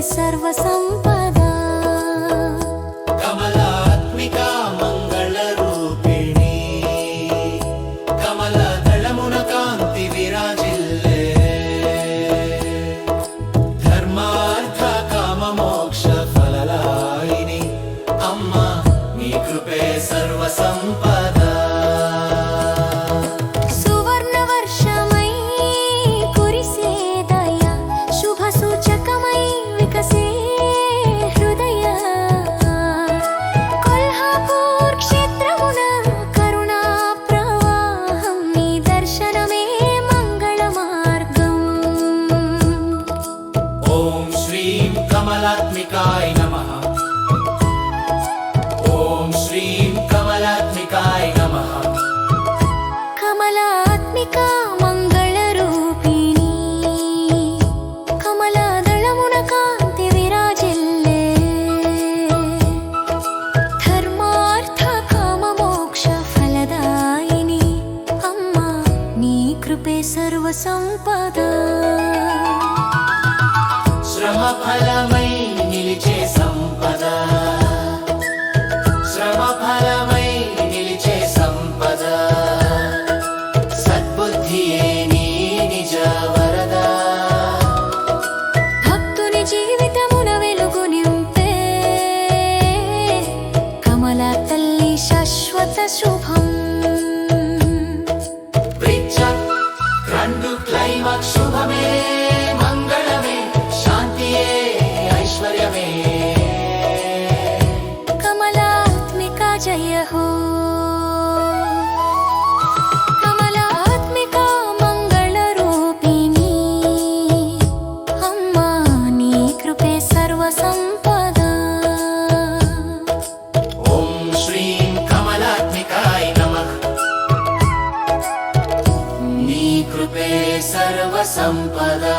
सर्वसंपदा कमलात्मिका मंगलरूपिणी कमलदलमुन कांति विराजिल्ले धर्मार्थ काम मोक्ष फलदायिनी अम्मा नी कृपे सर्वसंपदा कमलात्मिकाय नमः। ओम श्रीं कमलात्मिकाय नमः। कमलात्मिका मंगलरूपिणी कमलदलमुन कांति विराजिल्ले धर्मार्थ काम मोक्ष फलदायिनी अम्मा नी कृपे सर्वसंपदा श्रम फलमय निलिचे संपदा श्रम फलमय निलिचे संपदा सद्बुद्धिये नी निज वरदा भक्तुनि जीवितमुन वेलुगु निंपे कमला तल्ली शाश्वत शुभं प्रिच्छ ग्रंडु क्लैमाक्स शुभमे मंगलमे ऐश्वर्यमे कमलात्मिका जय हो कमलात्मिका मंगलरूपिणी अम्मा नी कृपे सर्वसंपदा ओम श्रीं कमलात्मिकाय नमः। नी कृपे सर्वसंपदा।